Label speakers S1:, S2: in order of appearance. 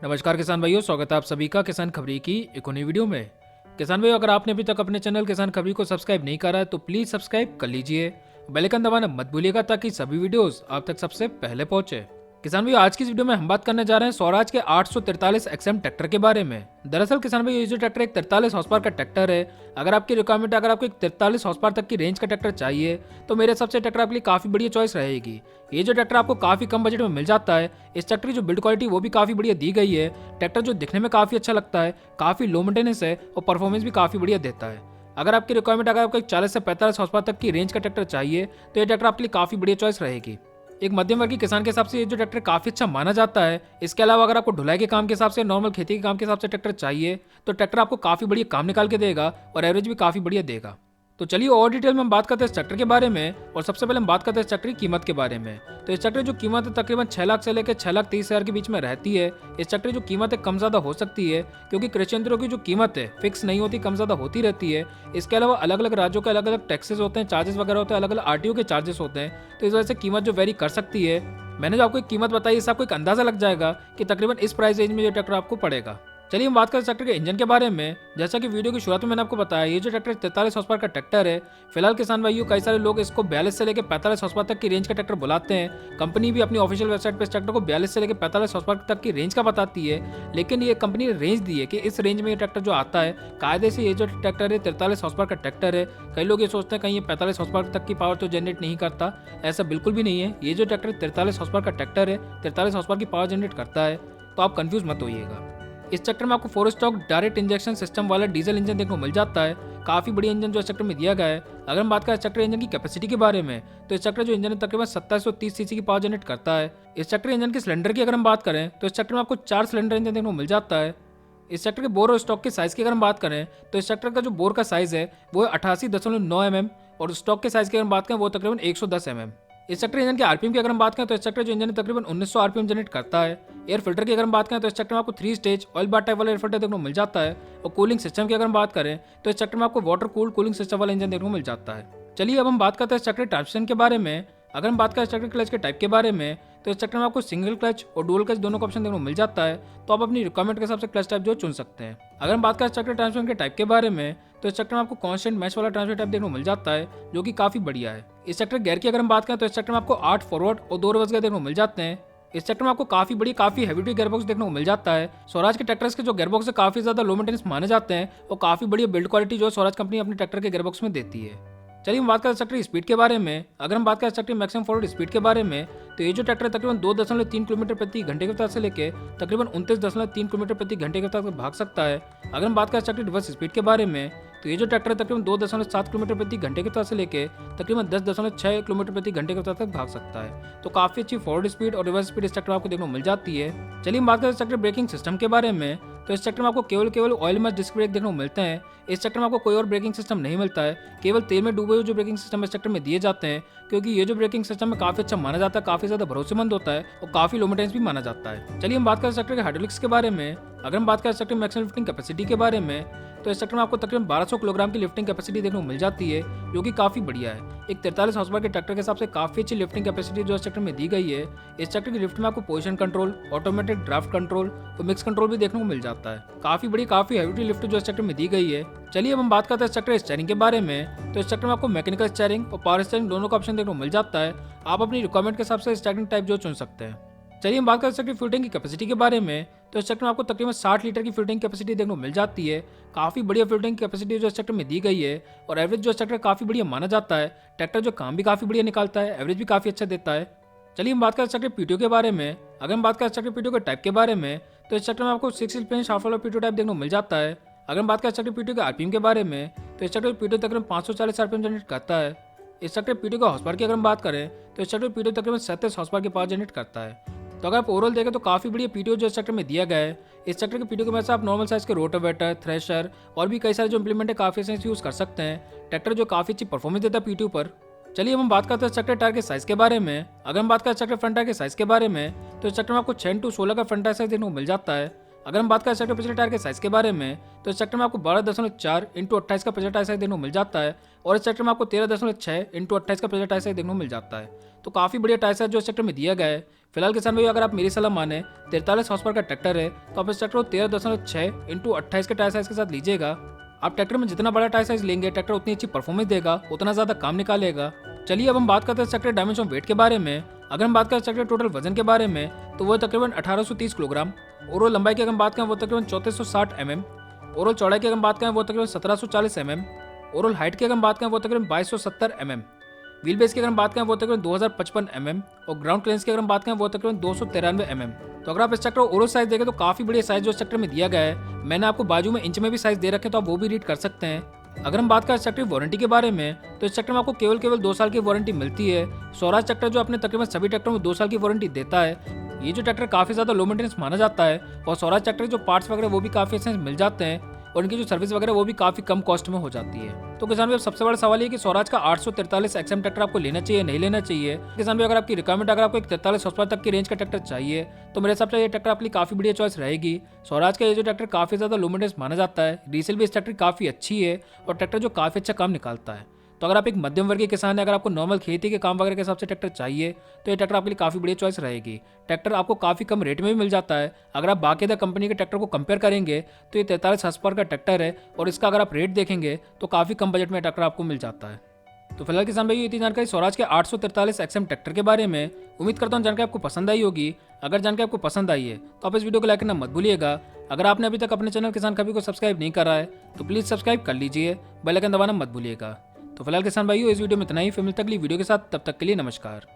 S1: नमस्कार किसान भाइयों, स्वागत है आप सभी का किसान खबरी की एक नई वीडियो में। किसान भाइयों, अगर आपने अभी तक अपने चैनल किसान खबरी को सब्सक्राइब नहीं करा है तो प्लीज सब्सक्राइब कर लीजिए। बेल आइकन दबाना मत भूलिएगा ताकि सभी वीडियोस आप तक सबसे पहले पहुंचे। किसान भाइयों, आज की इस वीडियो में हम बात करने जा रहे हैं स्वराज के 843 XM ट्रैक्टर के बारे में। दरअसल किसान भाइयों, ये जो ट्रैक्टर एक 43 हॉर्स पावर का ट्रैक्टर है। अगर आपकी रिक्वायरमेंट, अगर आपको एक 43 हॉर्स पावर तक की रेंज का ट्रैक्टर चाहिए तो मेरे हिसाब से ट्रैक्टर आपके लिए काफी बढ़िया चॉइस रहेगी। ये जो ट्रैक्टर आपको काफी कम बजट में मिल जाता है। इस ट्रैक्टर की जो बिल्ड क्वालिटी वो भी काफी बढ़िया दी गई है। ट्रैक्टर जो दिखने में काफी अच्छा लगता है, काफी लो मेंटेनेंस है और परफॉर्मेंस भी काफी बढ़िया देता है। अगर आपकी रिक्वायरमेंट, अगर आपको 40 से 45 हॉर्स पावर तक की रेंज का ट्रैक्टर चाहिए तो ये ट्रैक्टर आपके लिए काफी बढ़िया चॉइस रहेगी। एक मध्यम वर्गीय किसान के हिसाब से ये जो ट्रैक्टर काफी अच्छा माना जाता है। इसके अलावा अगर आपको ढुलाई के काम के हिसाब से, नॉर्मल खेती के काम के हिसाब से ट्रैक्टर चाहिए तो ट्रैक्टर आपको काफी बढ़िया काम निकाल के देगा और एवरेज भी काफी बढ़िया देगा। तो चलिए और डिटेल में हम बात करते हैं इस ट्रैक्टर के बारे में। और सबसे पहले हम बात करते हैं इस ट्रैक्टर की कीमत के बारे में। तो इस ट्रैक्टर की जो कीमत है तकरीबन 6 लाख से लेकर 6,30,000 के बीच में रहती है। इस ट्रैक्टर की जो कीमत है कम ज्यादा हो सकती है क्योंकि कृषि यंत्रों की जो कीमत है फिक्स नहीं होती, कम ज्यादा होती रहती है। इसके अलावा अलग अलग राज्यों के अलग अलग टैक्सेस होते हैं, चार्जेस वगैरह होते हैं, अलग अलग RTO के चार्जेस होते हैं। तो इस वजह से कीमत जो वेरी कर सकती है। मैंने जो आपको एक कीमत बताई, इससे आपको एक अंदाजा लग जाएगा कि तकरीबन इस प्राइस रेंज में ये ट्रैक्टर आपको पड़ेगा। चलिए हम बात करें ट्रैक्टर के इंजन के बारे में। जैसा कि वीडियो की शुरुआत में मैंने आपको बताया, ये जो ट्रैक्टर 43 हॉर्स पावर का ट्रैक्टर है। फिलहाल किसान भाइयों, कई सारे लोग इसको 42 से लेकर 45 हॉर्स पावर तक की रेंज का ट्रैक्टर बुलाते हैं। कंपनी भी अपनी ऑफिशियल वेबसाइट पर इस ट्रैक्टर को 42 से लेकर 45 हॉर्स पावर तक की रेंज का बताती है। लेकिन ये कंपनी ने रेंज दी है कि इस रेंज में ये ट्रैक्टर जो आता है, कायदे से ये जो ट्रैक्टर है 43 हॉर्स पावर का ट्रैक्टर है। कई लोग ये सोचते हैं कहीं ये 45 हॉर्स पावर तक की पावर तो जनरेट नहीं करता। ऐसा बिल्कुल भी नहीं है। ये जो ट्रैक्टर 43 हॉर्स पावर का ट्रैक्टर है, 43 हॉर्स पावर की पावर जनरेट करता है। तो आप कंफ्यूज मत होइएगा। इस ट्रैक्टर में आपको 4 स्टॉक डायरेक्ट इंजेक्शन सिस्टम वाला डीजल इंजन देखने को मिल जाता है। काफी बड़ी इंजन जो इस ट्रैक्टर में दिया गया है। अगर हम बात करें इस ट्रैक्टर इंजन की कैपेसिटी के बारे में तो इस ट्रैक्टर जो इंजन है तकरीबन 2730 सीसी की पावर जनरेट करता है। इस ट्रैक्टर इंजन के सिलेंडर की अगर हम बात करें तो इस ट्रैक्टर में आपको 4 सिलेंडर इंजन देखने को मिल जाता है। इस ट्रैक्टर के बोर और स्टॉक के साइज की अगर हम बात करें तो इस ट्रैक्टर का जो बोर का साइज है वो 88.9 mm और स्टॉक के साइज की अगर हम बात करें वो तकरीबन 110 mm। इस ट्रैक्टर इंजन के RPM की अगर हम बात करें तो इस ट्रैक्टर जो इंजन है तकरीबन 1900 RPM जनरेट करता है। एयर फिल्टर की अगर हम बात करें तो इस ट्रैक्टर में आपको 3 स्टेज ऑयल बार टाइप वाला एयर फिल्टर देखने को मिल जाता है। और कूलिंग सिस्टम की अगर हम बात करें तो इस ट्रैक्टर में आपको वाटर कूल्ड कूलिंग सिस्टम वाला इंजन देखने को मिल जाता है। चलिए अब हम बात करते हैं इस ट्रैक्टर ट्रांसमिशन के बारे में। अगर हम बात करें इस ट्रैक्टर क्लच के टाइप के बारे में तो इस ट्रैक्टर में आपको सिंगल क्लच और डुअल क्लच दोनों का ऑप्शन देखने को मिल जाता है। तो आप अपनी रिक्वायरमेंट के हिसाब से क्लच टाइप जो चुन सकते हैं। अगर हम बात करें इस ट्रैक्टर ट्रांसमिशन के टाइप के बारे में तो इस ट्रैक्टर में आपको कांस्टेंट मैच वाला ट्रांसमिशन टाइप देखने को मिल जाता है, जो कि काफी बढ़िया है। इस ट्रैक्टर गियर की अगर हम बात करें तो इस ट्रैक्टर में आपको 8 फॉरवर्ड और 2 रिवर्स गियर देखने को मिल जाते हैं। इस ट्रैक्टर में आपको काफी बड़ी, काफी हैवी ड्यूटी गियरबॉक्स देखने को मिल जाता है। स्वराज के ट्रैक्टर्स के जो गियरबॉक्स है काफी ज्यादा लो मेंटेनेंस माने जाते हैं और काफी बढ़िया बिल्ड क्वालिटी जो स्वराज कंपनी अपने ट्रैक्टर के गियरबॉक्स में देती है। चलिए हम बात करें ट्रैक्टर स्पीड के बारे में। अगर हम बात करें ट्रैक्टर मैक्सिमम फॉरवर्ड स्पीड के बारे में तो ये जो ट्रैक्टर तकरीबन 2.3 किलोमीटर प्रति घंटे की रफ्तार से लेकर तकरीबन 29.3 किलोमीटर प्रति घंटे की रफ्तार तक भाग सकता है। अगर हम बात करें ट्रैक्टर रिवर्स स्पीड के बारे में तो ये जो ट्रैक्टर तकरीबन 2.7 किलोमीटर प्रति घंटे की रफ्तार से लेकर तकरीबन 10.6 किलोमीटर प्रति घंटे की रफ्तार तक भाग सकता है। तो काफी अच्छी फॉरवर्ड स्पीड और रिवर्स स्पीड इस ट्रैक्टर आपको देखने को मिल जाती है। चलिए हम बात करें ट्रैक्टर ब्रेकिंग सिस्टम के बारे में तो इस ट्रैक्टर में आपको केवल ऑयल में डिस्क ब्रेक देखने को मिलते हैं। इस ट्रैक्टर में आपको कोई और ब्रेकिंग सिस्टम नहीं मिलता है। केवल तेल में डूबे हुए जो ब्रेकिंग सिस्टम इस ट्रैक्टर में दिए जाते हैं, क्योंकि ये जो ब्रेकिंग सिस्टम है काफी अच्छा माना जाता है, काफी ज्यादा भरोसेमंद होता है और काफी लो मेंटेनेंस भी माना जाता है। चलिए हम बात करें ट्रैक्टर के हाइड्रोलिक्स के बारे में। अगर हम बात करें ट्रैक्टर मैक्सिमम लिफ्टिंग कैपेसिटी के बारे में तो इस ट्रैक्टर में आपको तकरीबन 1200 किलोग्राम की लिफ्टिंग कैपेसिटी देखने को मिल जाती है, जो कि काफी बढ़िया है। एक 43 हॉर्स पावर के ट्रैक्टर के हिसाब से काफी अच्छी लिफ्टिंग कैपेसिटी जो इस ट्रैक्टर में दी गई है। इस ट्रैक्टर की लिफ्ट में आपको position control, automatic draft control और मिक्स कंट्रोल भी देखने को मिल जाता है। काफी बड़ी, काफी हैवी लिफ्ट जो इस ट्रैक्टर में दी गई है। चलिए अब हम बात करते हैं इस ट्रैक्टर स्टीयरिंग के बारे में। तो इस ट्रैक्टर में आपको मैकेनिकल स्टीयरिंग और पावर स्टीयरिंग दोनों का ऑप्शन देखने को मिल जाता है। आप अपनी रिक्वायरमेंट के हिसाब से स्टीयरिंग टाइप जो चुन सकते हैं। चलिए हम बात कर सकते हैं फ्यूल टैंक की कैपेसिटी के बारे में। तो इस ट्रैक्टर में आपको तकरीबन 60 लीटर की फ्यूल टैंक कैपेसिटी देखने को मिल जाती है। काफी बढ़िया फ्यूल टैंक कैपेसिटी जो इस ट्रैक्टर में दी गई है और एवरेज जो इस ट्रैक्टर काफी बढ़िया माना जाता है। ट्रैक्टर जो काम भी काफी बढ़िया निकालता है, एवरेज भी काफी अच्छा देता है। चलिए हम बात कर सकते हैं पीटीओ के बारे में। अगर हम बात कर सकते हैं पीटीओ के टाइप के बारे में तो इस ट्रैक्टर में आपको 6 स्पीड शाफ्ट वाला पीटीओ टाइप देखने को मिल जाता है। अगर हम बात कर सकते हैं पीटीओ के RPM के बारे में तो इस ट्रैक्टर पीटीओ तकरीबन 540 RPM जनरेट करता है। इस ट्रैक्टर पीटीओ का हॉर्स पावर की अगर हम बात करें तो इस ट्रैक्टर पीटीओ तकरीबन 37 हॉर्स पावर की पावर जनरेट करता है। तो अगर आप ओवरऑल देखें तो काफी बढ़िया पीटीओ जो इस ट्रैक्टर में दिया गया है। इस ट्रैक्टर के पीटीओ की वजह से आप नॉर्मल साइज के रोटावेटर, थ्रेशर और भी कई सारे जो इंप्लीमेंट है काफी साइज यूज कर सकते हैं। ट्रैक्टर जो काफी अच्छी परफॉर्मेंस देता है पीटीओ पर। चलिए हम बात करते हैं ट्रैक्टर टायर के साइज के बारे में। अगर हम बात करें ट्रैक्टर फ्रंट टायर के साइज के बारे में तो इस ट्रैक्टर में आपको 6 to 16 का फ्रंट टायर साइज देखने को मिल जाता है। अगर हम बात करें ट्रैक्टर पिछले टायर के साइज के बारे में तो इस ट्रैक्टर में आपको 12.4 × 28 का पिछला टायर साइज देखने को मिल जाता है और इस ट्रैक्टर में आपको 13.6 × 28 का पिछला टायर साइज देखने को मिल जाता है। तो काफी बढ़िया टायर साइज जो इस ट्रैक्टर में दिया गया है। फिलहाल किसान भाई अगर आप मेरी सलाह माने 43 हॉर्स पावर का ट्रैक्टर है तो आप इस ट्रैक्टर को 13.6 इंटू 28 के टायर साइज के साथ लीजिएगा। आप ट्रैक्टर में जितना बड़ा टायर साइज लेंगे ट्रैक्टर उतनी अच्छी परफॉर्मेंस देगा, उतना ज्यादा काम निकालेगा। चलिए अब हम बात करते हैं ट्रैक्टर डायमेंशन वेट के बारे में। अगर हम बात करें ट्रैक्टर टोटल वजन के बारे में तो वो तकरीबन 1830 किलोग्राम। ओवरऑल लंबाई की अगर हम बात करें वो तकरीबन 3460 mm। ओवरऑल चौड़ाई की अगर हम बात करें वो तकरीबन 1740 mm। ओवरऑल हाइट की अगर हम बात करें वो तकरीबन 2270 mm। व्हील बेस की अगर हम बात करें वो तकरीबन 2055 mm और ग्राउंड क्लियरेंस की अगर हम बात करें वो तकरीबन 293 mm। तो अगर आप इस ट्रैक्टर ओवरऑल साइज देखें तो काफी बढ़िया साइज जो इस ट्रैक्टर में दिया गया है। मैंने आपको बाजू में इंच में भी साइज दे रखे तो आप वो भी रीड कर सकते हैं। अगर हम बात करें इस ट्रैक्टर की वारंटी के बारे में तो इस ट्रैक्टर में आपको केवल 2 साल की वारंटी मिलती है। स्वराज ट्रैक्टर जो अपने तकरीबन सभी ट्रैक्टरों में 2 साल की वारंटी देता है। ये जो ट्रैक्टर काफी ज्यादा लो मेंटेनेंस माना जाता है और स्वराज ट्रैक्टर जो पार्ट्स वगैरह वो भी काफी अच्छे से मिल जाते हैं और इनकी जो सर्विस वगैरह वो भी काफी कम कॉस्ट में हो जाती है। तो किसान भाई अब सबसे बड़ा सवाल ये कि स्वराज का 843 XM ट्रैक्टर आपको लेना चाहिए नहीं लेना चाहिए। किसान भाई अगर आपकी रिक्वायरमेंट अगर आपको एक 43 हॉर्स पावर तक की रेंज का ट्रैक्टर चाहिए तो मेरे हिसाब से ये ट्रैक्टर आपके लिए काफी बढ़िया चॉइस रहेगी। स्वराज का ये जो ट्रैक्टर काफी ज्यादा लो मेंटेनेंस माना जाता है, रीसेल भी इस ट्रैक्टर काफी अच्छी है और ट्रैक्टर जो काफी अच्छा काम निकालता है। तो अगर आप एक मध्यम वर्गीय किसान है, अगर आपको नॉर्मल खेती के काम वगैरह के हिसाब से ट्रैक्टर चाहिए तो ये ट्रैक्टर आपके लिए काफी बढ़िया चॉइस रहेगी। ट्रैक्टर आपको काफी कम रेट में भी मिल जाता है। अगर आप बाकायदा कंपनी के ट्रैक्टर को कंपेयर करेंगे तो ये 43 हॉर्स पावर का ट्रैक्टर है और इसका अगर आप रेट देखेंगे तो काफी कम बजट में ट्रैक्टर आपको मिल जाता है। तो फिलहाल किसान भाई ये थी जानकारी स्वराज के 843 XM ट्रैक्टर के बारे में। उम्मीद करता हूँ जानकारी आपको पसंद आई होगी। अगर जानकारी आपको पसंद आई है तो आप इस वीडियो को लाइक करना मत भूलिएगा। अगर आपने अभी तक अपने चैनल किसान खबरी को सब्सक्राइब नहीं करा है तो प्लीज सब्सक्राइब कर लीजिए, बेल आइकन दबाना मत भूलिएगा। तो फिलहाल किसान भाइयों इस वीडियो में इतना ही, फिर मिलते अगली वीडियो के साथ, तब तक के लिए नमस्कार।